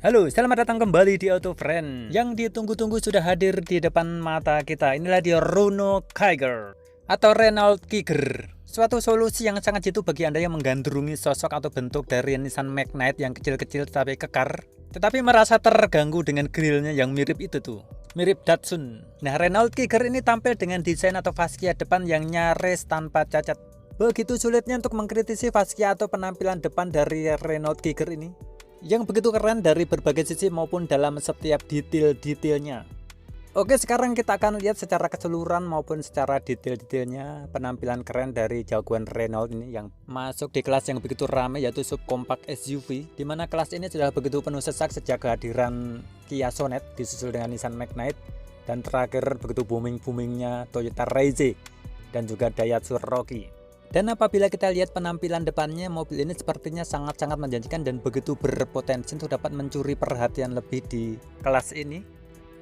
Halo, selamat datang kembali di Auto Friend. Yang ditunggu-tunggu sudah hadir di depan mata kita. Inilah dia Renault Kiger atau Renault Kiger. Suatu solusi yang sangat jitu bagi Anda yang menggandrungi sosok atau bentuk dari Nissan Magnite yang kecil-kecil tetapi kekar, tetapi merasa terganggu dengan grillnya yang mirip itu tuh. Mirip Datsun. Nah, Renault Kiger ini tampil dengan desain atau fascia depan yang nyaris tanpa cacat. Begitu sulitnya untuk mengkritisi fascia atau penampilan depan dari Renault Kiger ini, yang begitu keren dari berbagai sisi maupun dalam setiap detail-detailnya. Oke, sekarang kita akan lihat secara keseluruhan maupun secara detail-detailnya penampilan keren dari jagoan Renault ini yang masuk di kelas yang begitu ramai, yaitu subcompact SUV, di mana kelas ini sudah begitu penuh sesak sejak kehadiran Kia Sonet disusul dengan Nissan Magnite, dan terakhir begitu booming-boomingnya Toyota Raize dan juga Daihatsu Rocky. Dan apabila kita lihat penampilan depannya, mobil ini sepertinya sangat-sangat menjanjikan dan begitu berpotensi untuk dapat mencuri perhatian lebih di kelas ini.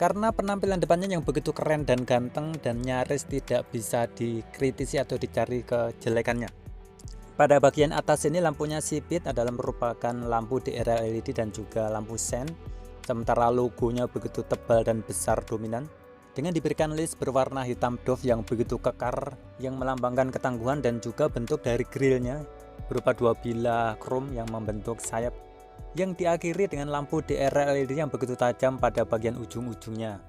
Karena penampilan depannya yang begitu keren dan ganteng dan nyaris tidak bisa dikritisi atau dicari kejelekannya. Pada bagian atas ini lampunya sipit adalah merupakan lampu di era LED dan juga lampu sen. Sementara logonya begitu tebal dan besar dominan, dengan diberikan list berwarna hitam doff yang begitu kekar yang melambangkan ketangguhan, dan juga bentuk dari grillnya berupa dua bilah krom yang membentuk sayap yang diakhiri dengan lampu DR LED yang begitu tajam pada bagian ujung-ujungnya.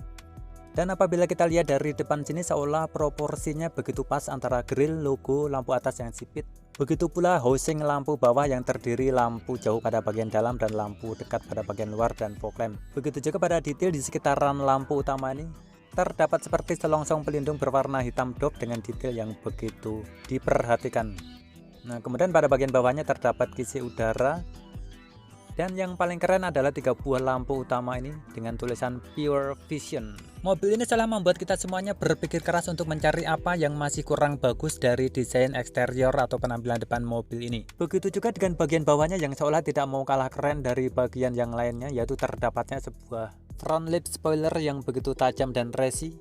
Dan apabila kita lihat dari depan sini, seolah proporsinya begitu pas antara grill, logo, lampu atas yang sipit. Begitu pula housing lampu bawah yang terdiri lampu jauh pada bagian dalam dan lampu dekat pada bagian luar dan fog lamp. Begitu juga pada detail di sekitaran lampu utama ini. Terdapat seperti selongsong pelindung berwarna hitam doff dengan detail yang begitu diperhatikan. Nah, kemudian pada bagian bawahnya terdapat kisi udara. Dan yang paling keren adalah 3 buah lampu utama ini dengan tulisan Pure Vision. Mobil ini selalu membuat kita semuanya berpikir keras untuk mencari apa yang masih kurang bagus dari desain eksterior atau penampilan depan mobil ini. Begitu juga dengan bagian bawahnya yang seolah tidak mau kalah keren dari bagian yang lainnya, yaitu terdapatnya sebuah front lip spoiler yang begitu tajam dan racing,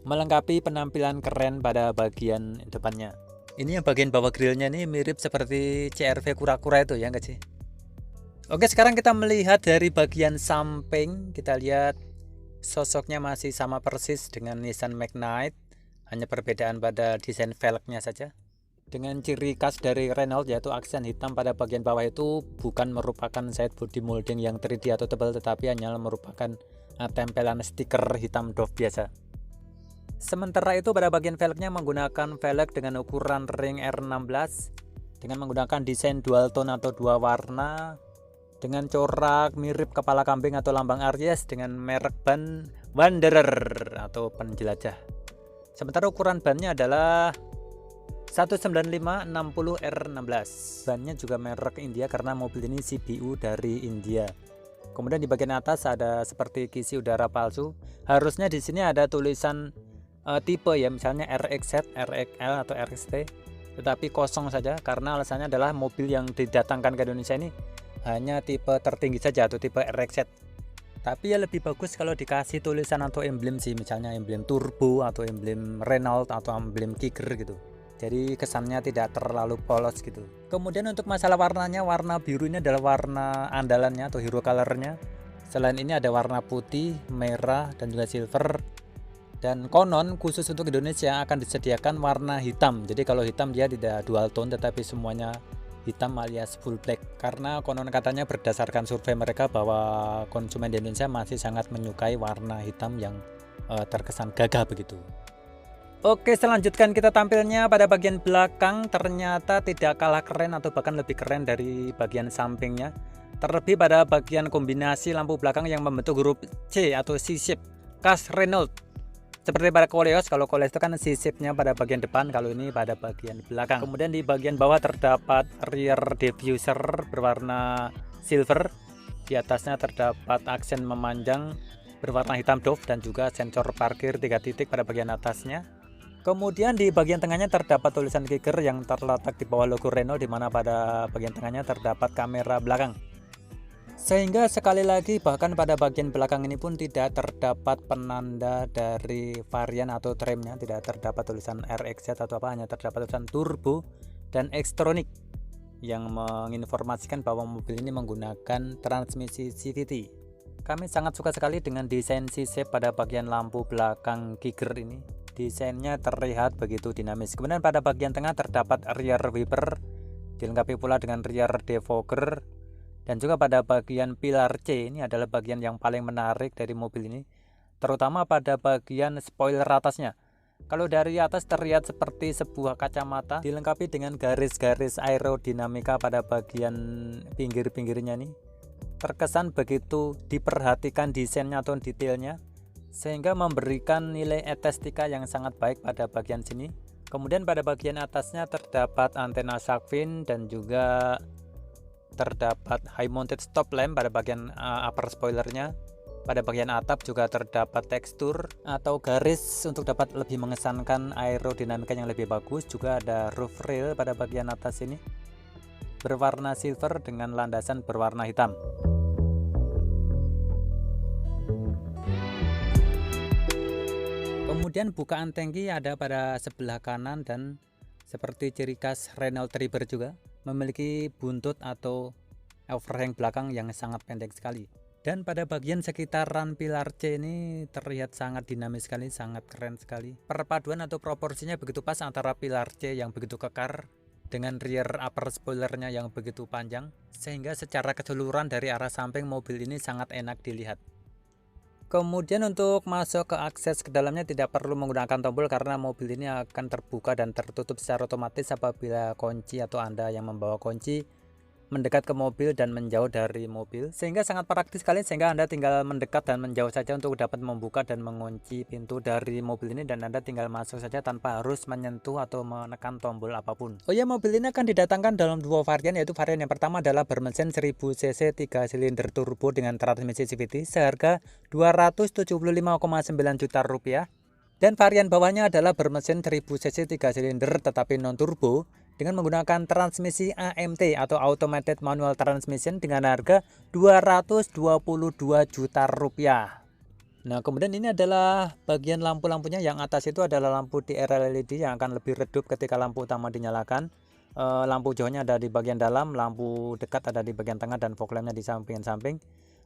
melengkapi penampilan keren pada bagian depannya. Ini yang bagian bawah grillnya ini mirip seperti CR-V kura-kura itu, ya nggak sih? Oke, sekarang kita melihat dari bagian samping. Kita lihat sosoknya masih sama persis dengan Nissan Magnite, hanya perbedaan pada desain velgnya saja. Dengan ciri khas dari Renault, yaitu aksen hitam pada bagian bawah itu bukan merupakan side body molding yang 3D atau tebal, tetapi hanya merupakan tempelan stiker hitam doff biasa. Sementara itu pada bagian velgnya menggunakan velg dengan ukuran ring R16 dengan menggunakan desain dual tone atau dua warna, dengan corak mirip kepala kambing atau lambang Aries dengan merek ban Wanderer atau penjelajah. Sementara ukuran bannya adalah 195/60R16. Bannya juga merek India karena mobil ini CBU dari India. Kemudian di bagian atas ada seperti kisi udara palsu. Harusnya di sini ada tulisan tipe ya, misalnya RXZ, RXL atau RXT, tetapi kosong saja karena alasannya adalah mobil yang didatangkan ke Indonesia ini hanya tipe tertinggi saja atau tipe RXZ. Tapi ya lebih bagus kalau dikasih tulisan atau emblem sih, misalnya emblem turbo atau emblem Renault atau emblem Kiger gitu. Jadi kesannya tidak terlalu polos gitu. Kemudian untuk masalah warnanya, warna biru ini adalah warna andalannya atau hero colornya. Selain ini ada warna putih, merah, dan juga silver. Dan konon khusus untuk Indonesia akan disediakan warna hitam. Jadi kalau hitam dia tidak dual tone tetapi semuanya hitam alias full black, karena konon katanya berdasarkan survei mereka bahwa konsumen di Indonesia masih sangat menyukai warna hitam yang terkesan gagah begitu. Oke, selanjutkan kita tampilnya pada bagian belakang. Ternyata tidak kalah keren atau bahkan lebih keren dari bagian sampingnya, terlebih pada bagian kombinasi lampu belakang yang membentuk huruf C atau C-shape khas Renault. Seperti pada Koleos, kalau Koleos itu kan C-shape-nya pada bagian depan, kalau ini pada bagian belakang. Kemudian di bagian bawah terdapat rear diffuser berwarna silver. Di atasnya terdapat aksen memanjang berwarna hitam doff dan juga sensor parkir 3 titik pada bagian atasnya. Kemudian di bagian tengahnya terdapat tulisan Kiger yang terletak di bawah logo Renault, di mana pada bagian tengahnya terdapat kamera belakang. Sehingga sekali lagi bahkan pada bagian belakang ini pun tidak terdapat penanda dari varian atau trimnya, tidak terdapat tulisan RXZ atau apa, hanya terdapat tulisan turbo dan Xtronic yang menginformasikan bahwa mobil ini menggunakan transmisi CVT. Kami sangat suka sekali dengan desain C-shape pada bagian lampu belakang Kiger ini. Desainnya terlihat begitu dinamis. Kemudian pada bagian tengah terdapat rear wiper, dilengkapi pula dengan rear defogger. Dan juga pada bagian pilar C, ini adalah bagian yang paling menarik dari mobil ini, terutama pada bagian spoiler atasnya. Kalau dari atas terlihat seperti sebuah kacamata, dilengkapi dengan garis-garis aerodinamika pada bagian pinggir-pinggirnya nih. Terkesan begitu diperhatikan desainnya atau detailnya, sehingga memberikan nilai estetika yang sangat baik pada bagian sini. Kemudian pada bagian atasnya terdapat antena shark fin dan juga terdapat high mounted stop lamp pada bagian upper spoilernya. Pada bagian atap juga terdapat tekstur atau garis untuk dapat lebih mengesankan aerodinamika yang lebih bagus. Juga ada roof rail pada bagian atas ini berwarna silver dengan landasan berwarna hitam. Kemudian bukaan tangki ada pada sebelah kanan dan seperti ciri khas Renault Triber juga memiliki buntut atau overhang belakang yang sangat pendek sekali. Dan pada bagian sekitaran pilar C ini terlihat sangat dinamis sekali, sangat keren sekali. Perpaduan atau proporsinya begitu pas antara pilar C yang begitu kekar dengan rear upper spoilernya yang begitu panjang, sehingga secara keseluruhan dari arah samping mobil ini sangat enak dilihat. Kemudian untuk masuk ke akses ke dalamnya tidak perlu menggunakan tombol karena mobil ini akan terbuka dan tertutup secara otomatis apabila kunci atau Anda yang membawa kunci mendekat ke mobil dan menjauh dari mobil, sehingga sangat praktis sekali, sehingga Anda tinggal mendekat dan menjauh saja untuk dapat membuka dan mengunci pintu dari mobil ini, dan Anda tinggal masuk saja tanpa harus menyentuh atau menekan tombol apapun. Oh ya, mobil ini akan didatangkan dalam dua varian, yaitu varian yang pertama adalah bermesin 1000 cc 3 silinder turbo dengan transmisi CVT seharga 275,9 juta rupiah. Dan varian bawahnya adalah bermesin 1000 cc 3 silinder tetapi non turbo dengan menggunakan transmisi AMT atau Automated Manual Transmission dengan harga 222 juta rupiah. Nah, kemudian ini adalah bagian lampu-lampunya. Yang atas itu adalah lampu DRL LED yang akan lebih redup ketika lampu utama dinyalakan. Lampu jauhnya ada di bagian dalam, lampu dekat ada di bagian tengah, dan fog lampnya di samping-samping.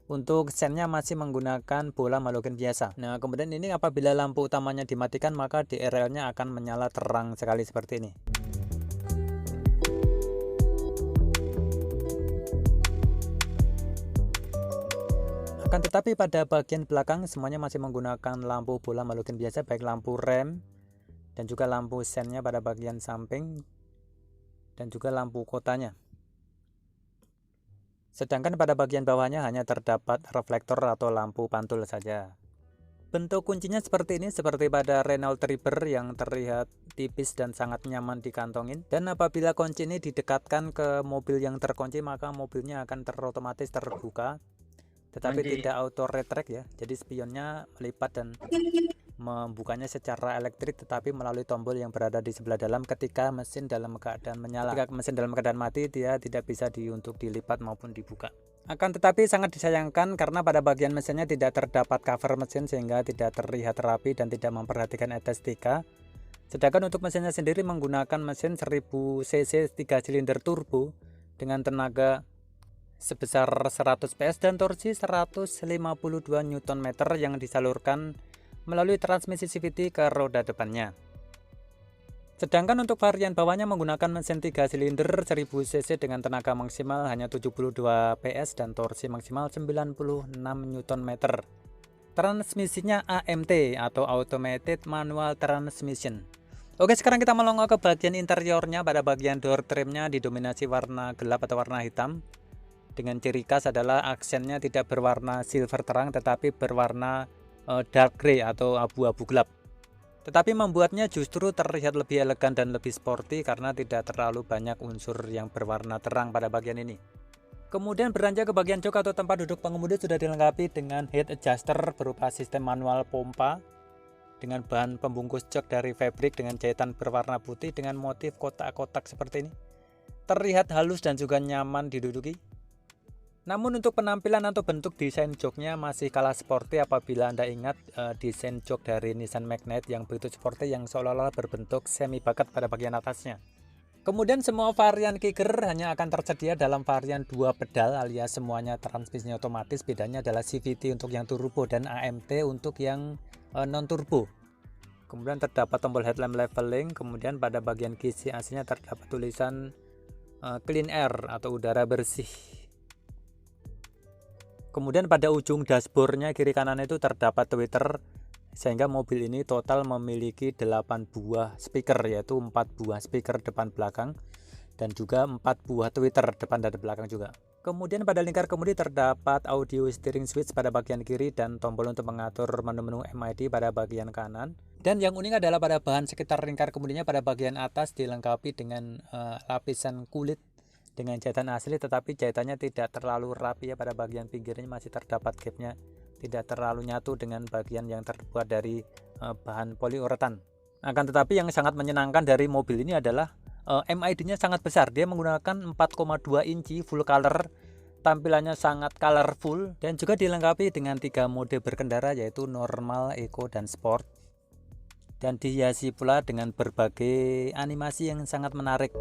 Untuk sennya masih menggunakan bola halogen biasa. Nah, kemudian ini apabila lampu utamanya dimatikan maka DRL-nya akan menyala terang sekali seperti ini. Akan tetapi pada bagian belakang semuanya masih menggunakan lampu bola halogen biasa, baik lampu rem dan juga lampu sennya pada bagian samping dan juga lampu kotanya. Sedangkan pada bagian bawahnya hanya terdapat reflektor atau lampu pantul saja. Bentuk kuncinya seperti ini, seperti pada Renault Triber yang terlihat tipis dan sangat nyaman dikantongin. Dan apabila kunci ini didekatkan ke mobil yang terkunci maka mobilnya akan otomatis terbuka, tetapi tidak auto retract ya. Jadi spionnya melipat dan membukanya secara elektrik, tetapi melalui tombol yang berada di sebelah dalam ketika mesin dalam keadaan menyala. Ketika mesin dalam keadaan mati, dia tidak bisa untuk dilipat maupun dibuka. Akan tetapi sangat disayangkan karena pada bagian mesinnya tidak terdapat cover mesin sehingga tidak terlihat rapi dan tidak memperhatikan estetika. Sedangkan untuk mesinnya sendiri menggunakan mesin 1000 cc 3 silinder turbo dengan tenaga sebesar 100 PS dan torsi 152 Nm yang disalurkan melalui transmisi CVT ke roda depannya. Sedangkan untuk varian bawahnya menggunakan mesin 3 silinder 1000 cc dengan tenaga maksimal hanya 72 PS dan torsi maksimal 96 Nm. Transmisinya AMT atau Automated Manual Transmission. Oke, sekarang kita melongok ke bagian interiornya. Pada bagian door trimnya didominasi warna gelap atau warna hitam. Dengan ciri khas adalah aksennya tidak berwarna silver terang tetapi berwarna dark grey atau abu-abu gelap. Tetapi membuatnya justru terlihat lebih elegan dan lebih sporty karena tidak terlalu banyak unsur yang berwarna terang pada bagian ini. Kemudian beranjak ke bagian jok atau tempat duduk pengemudi sudah dilengkapi dengan head adjuster berupa sistem manual pompa dengan bahan pembungkus jok dari fabric dengan jahitan berwarna putih dengan motif kotak-kotak seperti ini. Terlihat halus dan juga nyaman diduduki. Namun untuk penampilan atau bentuk desain joknya masih kalah sporty apabila Anda ingat desain jok dari Nissan Magnite yang begitu sporty yang seolah-olah berbentuk semi bucket pada bagian atasnya. Kemudian semua varian Kicker hanya akan tersedia dalam varian 2 pedal alias semuanya transmisi otomatis. Bedanya adalah CVT untuk yang turbo dan AMT untuk yang non turbo. Kemudian terdapat tombol headlamp leveling. Kemudian pada bagian kisi AC-nya terdapat tulisan clean air atau udara bersih. Kemudian pada ujung dashboardnya kiri kanan itu terdapat tweeter, sehingga mobil ini total memiliki 8 buah speaker, yaitu 4 buah speaker depan belakang dan juga 4 buah tweeter depan dan belakang juga. Kemudian pada lingkar kemudi terdapat audio steering switch pada bagian kiri dan tombol untuk mengatur menu-menu MID pada bagian kanan. Dan yang unik adalah pada bahan sekitar lingkar kemudinya pada bagian atas dilengkapi dengan lapisan kulit dengan jahitan asli, tetapi jahitannya tidak terlalu rapi ya. Pada bagian pinggirnya masih terdapat gapnya, tidak terlalu nyatu dengan bagian yang terbuat dari bahan poliuretan. Akan tetapi yang sangat menyenangkan dari mobil ini adalah MID-nya sangat besar. Dia menggunakan 4,2 inci full color, tampilannya sangat colorful dan juga dilengkapi dengan 3 mode berkendara yaitu normal, eco, dan sport. Dan dihiasi pula dengan berbagai animasi yang sangat menarik.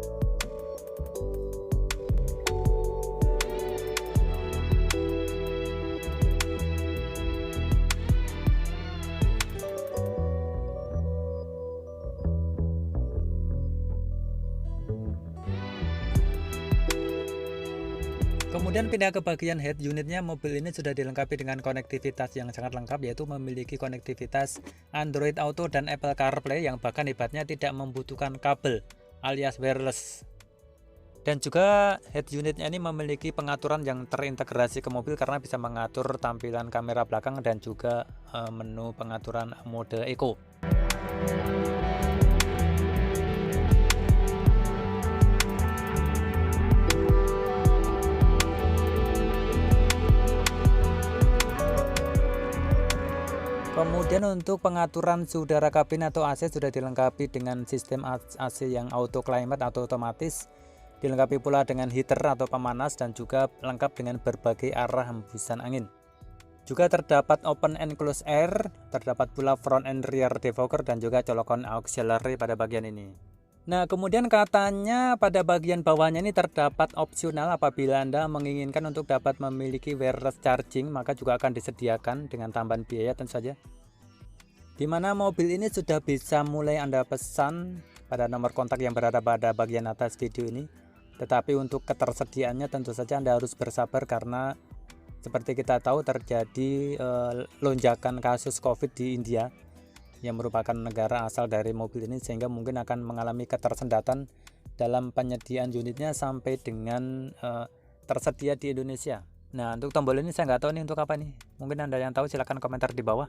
Kemudian pindah ke bagian head unitnya, mobil ini sudah dilengkapi dengan konektivitas yang sangat lengkap, yaitu memiliki konektivitas Android Auto dan Apple CarPlay yang bahkan hebatnya tidak membutuhkan kabel alias wireless. Dan juga head unitnya ini memiliki pengaturan yang terintegrasi ke mobil karena bisa mengatur tampilan kamera belakang dan juga menu pengaturan mode eco. Kemudian untuk pengaturan suhu udara kabin atau AC sudah dilengkapi dengan sistem AC yang auto climate atau otomatis, dilengkapi pula dengan heater atau pemanas dan juga lengkap dengan berbagai arah hembusan angin. Juga terdapat open and close air, terdapat pula front and rear defogger dan juga colokan auxiliary pada bagian ini. Nah, kemudian katanya pada bagian bawahnya ini terdapat opsional apabila Anda menginginkan untuk dapat memiliki wireless charging, maka juga akan disediakan dengan tambahan biaya tentu saja. Dimana mobil ini sudah bisa mulai Anda pesan pada nomor kontak yang berada pada bagian atas video ini. Tetapi untuk ketersediaannya tentu saja Anda harus bersabar karena seperti kita tahu terjadi lonjakan kasus COVID di India, yang merupakan negara asal dari mobil ini, sehingga mungkin akan mengalami ketersendatan dalam penyediaan unitnya sampai dengan tersedia di Indonesia. Nah, untuk tombol ini saya nggak tahu nih untuk apa nih. Mungkin Anda yang tahu silahkan komentar di bawah.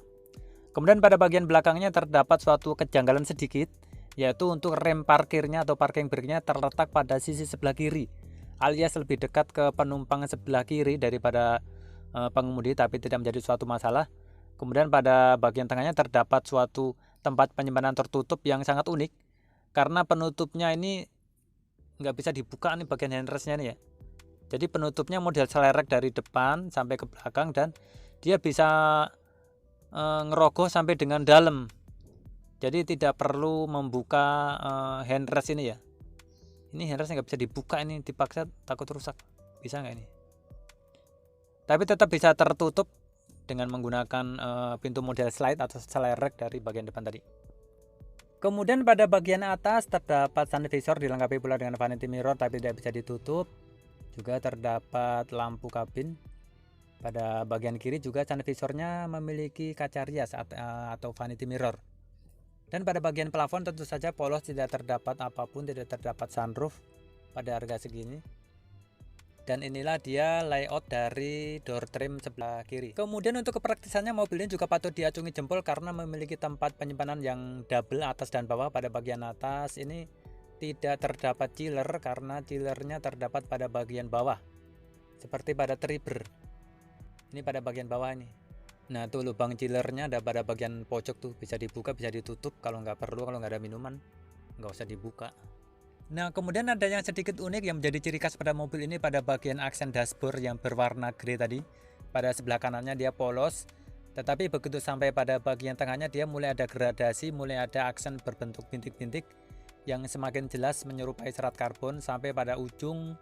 Kemudian pada bagian belakangnya terdapat suatu kejanggalan sedikit, yaitu untuk rem parkirnya atau parking brake-nya terletak pada sisi sebelah kiri, alias lebih dekat ke penumpang sebelah kiri daripada pengemudi, tapi tidak menjadi suatu masalah. Kemudian pada bagian tengahnya terdapat suatu tempat penyimpanan tertutup yang sangat unik karena penutupnya ini nggak bisa dibuka nih bagian handrestnya nih ya. Jadi penutupnya model selerek dari depan sampai ke belakang dan dia bisa ngerogoh sampai dengan dalam. Jadi tidak perlu membuka handrest ini ya. Ini handrestnya nggak bisa dibuka, ini dipaksa takut rusak. Bisa nggak ini? Tapi tetap bisa tertutup dengan menggunakan pintu model slide atau selerek dari bagian depan tadi. Kemudian pada bagian atas terdapat sun visor dilengkapi pula dengan vanity mirror tapi tidak bisa ditutup. Juga terdapat lampu kabin. Pada bagian kiri juga sun visornya memiliki kaca rias atau vanity mirror. Dan pada bagian plafon tentu saja polos, tidak terdapat apapun, tidak terdapat sunroof pada harga segini. Dan inilah dia layout dari door trim sebelah kiri. Kemudian untuk kepraktisannya mobil ini juga patut diacungi jempol karena memiliki tempat penyimpanan yang double atas dan bawah. Pada bagian atas ini tidak terdapat chiller karena chillernya terdapat pada bagian bawah. Seperti pada Triber. Ini pada bagian bawah ini. Nah tuh lubang chillernya ada pada bagian pojok tuh. Bisa dibuka, bisa ditutup. Kalau nggak perlu, kalau nggak ada minuman, nggak usah dibuka. Nah kemudian ada yang sedikit unik yang menjadi ciri khas pada mobil ini pada bagian aksen dashboard yang berwarna grey tadi. Pada sebelah kanannya dia polos, tetapi begitu sampai pada bagian tengahnya dia mulai ada gradasi, mulai ada aksen berbentuk bintik-bintik yang semakin jelas menyerupai serat karbon sampai pada ujung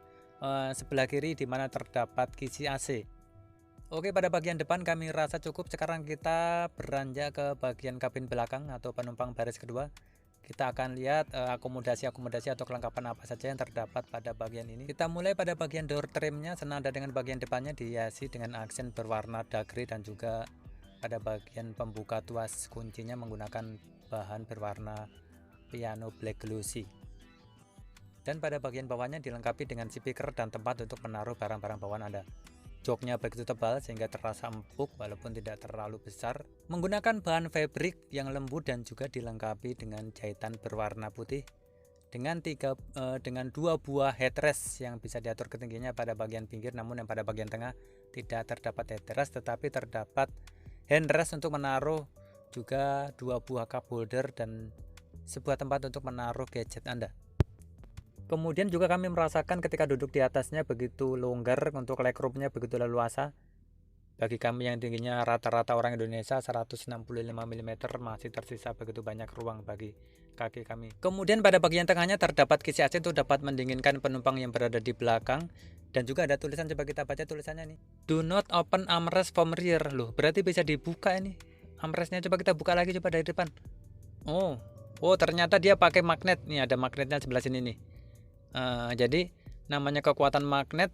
sebelah kiri di mana terdapat kisi AC. Oke, pada bagian depan kami rasa cukup. Sekarang kita beranjak ke bagian kabin belakang atau penumpang baris kedua. Kita akan lihat akomodasi-akomodasi atau kelengkapan apa saja yang terdapat pada bagian ini. Kita mulai pada bagian door trimnya, senada dengan bagian depannya dihiasi dengan aksen berwarna dark grey, dan juga pada bagian pembuka tuas kuncinya menggunakan bahan berwarna piano black glossy. Dan pada bagian bawahnya dilengkapi dengan speaker dan tempat untuk menaruh barang-barang bawaan Anda. Joknya begitu tebal sehingga terasa empuk walaupun tidak terlalu besar. Menggunakan bahan fabric yang lembut dan juga dilengkapi dengan jahitan berwarna putih. Dengan dua buah headrest yang bisa diatur ketinggiannya pada bagian pinggir, namun yang pada bagian tengah tidak terdapat headrest tetapi terdapat handrest untuk menaruh, juga dua buah cup holder dan sebuah tempat untuk menaruh gadget Anda. Kemudian juga kami merasakan ketika duduk di atasnya begitu longgar, untuk legroomnya begitu leluasa. Bagi kami yang tingginya rata-rata orang Indonesia 165 mm, masih tersisa begitu banyak ruang bagi kaki kami. Kemudian pada bagian tengahnya terdapat kisi AC untuk dapat mendinginkan penumpang yang berada di belakang. Dan juga ada tulisan, coba kita baca tulisannya nih. Do not open armrest from rear. Loh, berarti bisa dibuka ini armrestnya. Coba kita buka lagi, coba dari depan. Oh ternyata dia pakai magnet. Nih ada magnetnya sebelah sini nih. Jadi namanya kekuatan magnet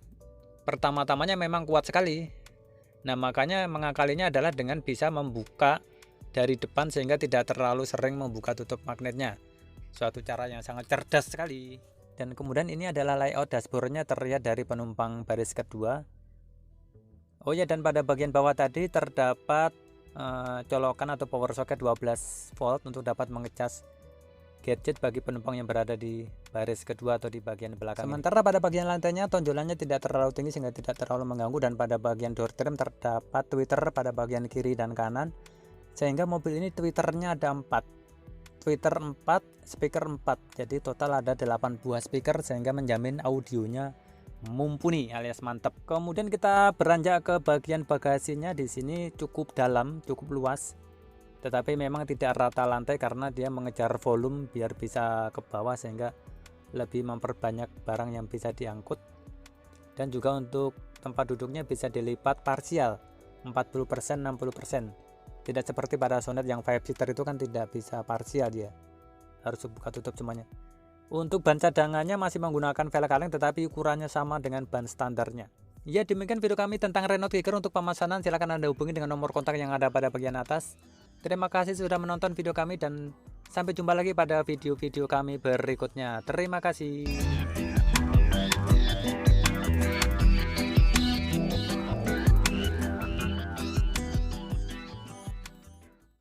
pertama-tamanya memang kuat sekali. Nah, makanya mengakalinya adalah dengan bisa membuka dari depan sehingga tidak terlalu sering membuka tutup magnetnya. Suatu cara yang sangat cerdas sekali. Dan kemudian ini adalah layout dashboardnya terlihat dari penumpang baris kedua. Oh ya, dan pada bagian bawah tadi terdapat colokan atau power socket 12 volt untuk dapat mengecas gadget bagi penumpang yang berada di baris kedua atau di bagian belakang. Sementara pada bagian lantainya tonjolannya tidak terlalu tinggi sehingga tidak terlalu mengganggu, dan pada bagian door trim terdapat tweeter pada bagian kiri dan kanan sehingga mobil ini tweeternya ada 4. Tweeter 4, speaker 4. Jadi total ada 8 buah speaker sehingga menjamin audionya mumpuni alias mantap. Kemudian kita beranjak ke bagian bagasinya. Di sini cukup dalam, cukup luas. Tetapi memang tidak rata lantai karena dia mengejar volume biar bisa ke bawah sehingga lebih memperbanyak barang yang bisa diangkut. Dan juga untuk tempat duduknya bisa dilipat parsial 40% 60%. Tidak seperti pada Sonet yang 5-seater itu kan tidak bisa parsial, dia harus buka tutup semuanya. Untuk ban cadangannya masih menggunakan velg kaleng tetapi ukurannya sama dengan ban standarnya. Ya, demikian video kami tentang Renault Kicker. Untuk pemesanan silahkan Anda hubungi dengan nomor kontak yang ada pada bagian atas. Terima kasih sudah menonton video kami dan sampai jumpa lagi pada video-video kami berikutnya. Terima kasih.